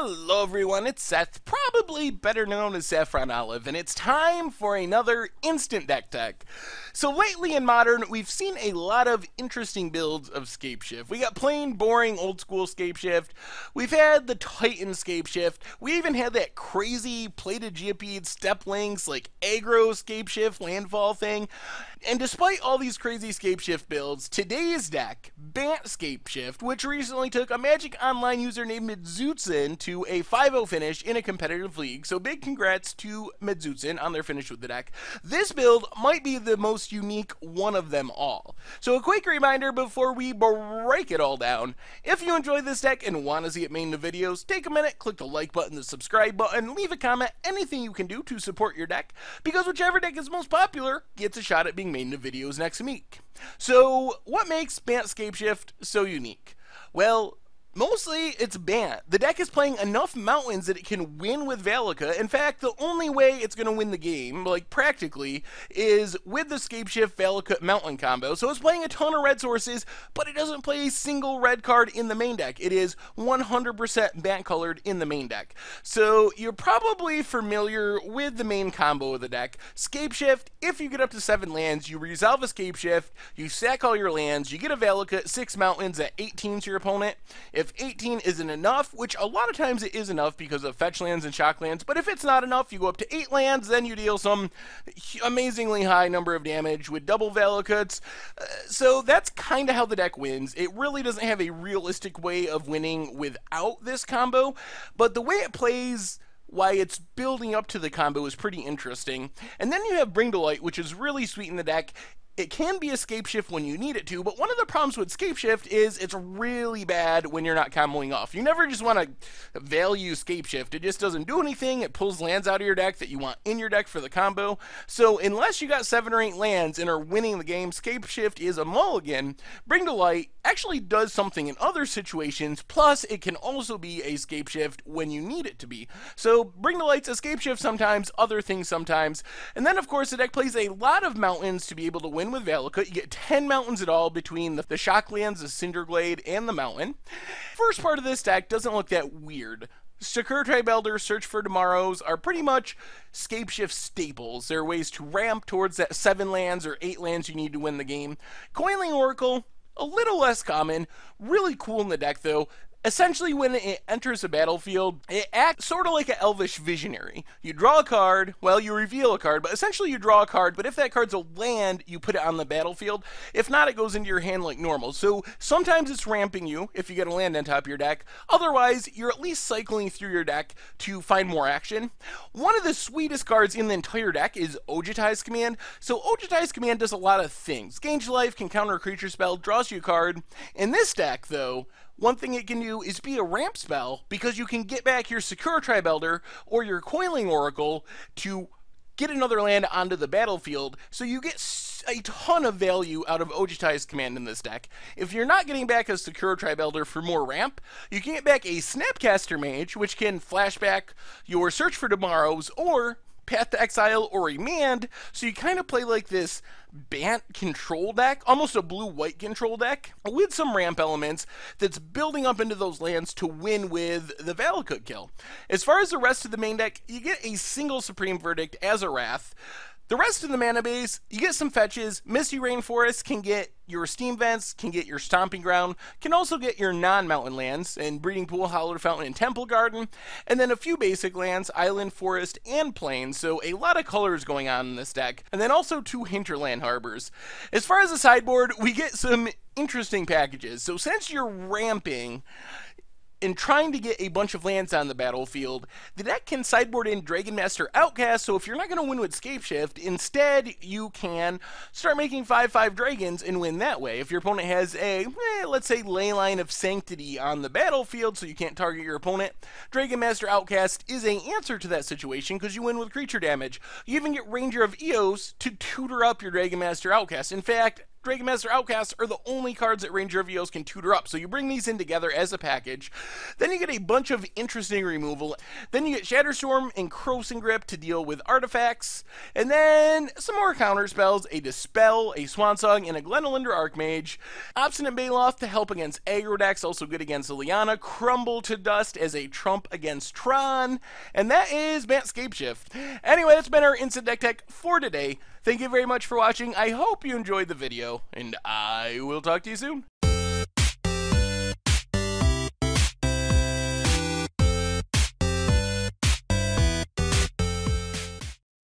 Hello everyone, it's Seth, probably better known as Saffron Olive, and it's time for another Instant Deck Tech. So lately in Modern, we've seen a lot of interesting builds of Scapeshift. We got plain, boring, old-school Scapeshift. We've had the Titan Scapeshift. We even had that crazy plated Geopede step links, like aggro Scapeshift landfall thing. And despite all these crazy Scapeshift builds, today's deck, Bant Scapeshift, which recently took a Magic Online user named Medzutsin to a 5-0 finish in a competitive league, so big congrats to Medzutsin on their finish with the deck. This build might be the most unique one of them all. So a quick reminder before we break it all down, if you enjoy this deck and want to see it made into videos, take a minute, click the like button, the subscribe button, leave a comment, anything you can do to support your deck, because whichever deck is most popular gets a shot at being made into videos next week. So what makes Bant Scapeshift so unique? Well, mostly it's Bant. The deck is playing enough mountains that it can win with Valaka. In fact, the only way it's going to win the game, like practically, is with the Scapeshift Valaka mountain combo. So it's playing a ton of red sources, but it doesn't play a single red card in the main deck. It is 100% Bant colored in the main deck. So you're probably familiar with the main combo of the deck. Scapeshift, if you get up to 7 lands, you resolve a Scapeshift, you sack all your lands, you get a Valaka, 6 mountains at 18 to your opponent. If 18 isn't enough, which a lot of times it is enough because of fetch lands and shock lands, but if it's not enough, you go up to 8 lands, then you deal some amazingly high number of damage with double Valakuts. So that's kind of how the deck wins. It really doesn't have a realistic way of winning without this combo, but the way it plays, why it's building up to the combo, is pretty interesting. And then you have Bring to Light, which is really sweet in the deck. It can be a Scapeshift when you need it to, but one of the problems with Scapeshift is it's really bad when you're not comboing off. You never just want to value Scapeshift. It just doesn't do anything. It pulls lands out of your deck that you want in your deck for the combo. So unless you got 7 or 8 lands and are winning the game, Scapeshift is a mulligan. Bring to Light actually does something in other situations, plus it can also be a Scapeshift when you need it to be. So Bring to Light's a Scapeshift sometimes, other things sometimes. And then of course the deck plays a lot of mountains to be able to win with Valaka. You get 10 mountains at all between the Shocklands, the Cinderglade, and the mountain. First part of this deck doesn't look that weird. Sakura Tribe Elder, Search for Tomorrows are pretty much Scapeshift staples. They're ways to ramp towards that 7 lands or 8 lands you need to win the game. Coiling Oracle, a little less common, really cool in the deck though. Essentially, when it enters a battlefield, it acts sort of like an Elvish Visionary. You draw a card, well, you reveal a card, but essentially you draw a card, but if that card's a land, you put it on the battlefield. If not, it goes into your hand like normal. So sometimes it's ramping you if you get a land on top of your deck. Otherwise, you're at least cycling through your deck to find more action. One of the sweetest cards in the entire deck is Ojutai's Command. So Ojutai's Command does a lot of things. Gains life, can counter a creature spell, draws you a card. In this deck, though, one thing it can do is be a ramp spell, because you can get back your Sakura Tribe Elder or your Coiling Oracle to get another land onto the battlefield, so you get a ton of value out of Ojutai's Command in this deck. If you're not getting back a Sakura Tribe Elder for more ramp, you can get back a Snapcaster Mage, which can flashback your Search for Tomorrows or Path to Exile or Remand, so you kind of play like this Bant control deck, almost a blue-white control deck, with some ramp elements that's building up into those lands to win with the Valakut kill. As far as the rest of the main deck, you get a single Supreme Verdict as a Wrath. The rest of the mana base, you get some fetches. Misty Rainforest can get your Steam Vents, can get your Stomping Ground, can also get your non-mountain lands, and Breeding Pool, Hallowed Fountain, and Temple Garden, and then a few basic lands, Island, Forest, and Plains, so a lot of colors going on in this deck, and then also 2 Hinterland Harbors. As far as the sideboard, we get some interesting packages. So since you're ramping and trying to get a bunch of lands on the battlefield, the deck can sideboard in Dragon Master Outcast, so if you're not going to win with Scapeshift, instead you can start making 5/5 dragons and win that way. If your opponent has a, let's say, Leyline of Sanctity on the battlefield, so you can't target your opponent, Dragon Master Outcast is an answer to that situation because you win with creature damage. You even get Ranger of Eos to tutor up your Dragon Master Outcast. In fact, Dragon Master Outcasts are the only cards that Ranger of Eos can tutor up. So you bring these in together as a package. Then you get a bunch of interesting removal. Then you get Shatterstorm and Crossing Grip to deal with artifacts. And then some more counter spells, a Dispel, a Swansong, and a Glenolinder Archmage. Obstinate Baloth to help against aggro decks, also good against Liliana. Crumble to Dust as a trump against Tron. And that is Bant Scapeshift. Anyway, that's been our Instant Deck Tech for today. Thank you very much for watching. I hope you enjoyed the video, and I will talk to you soon.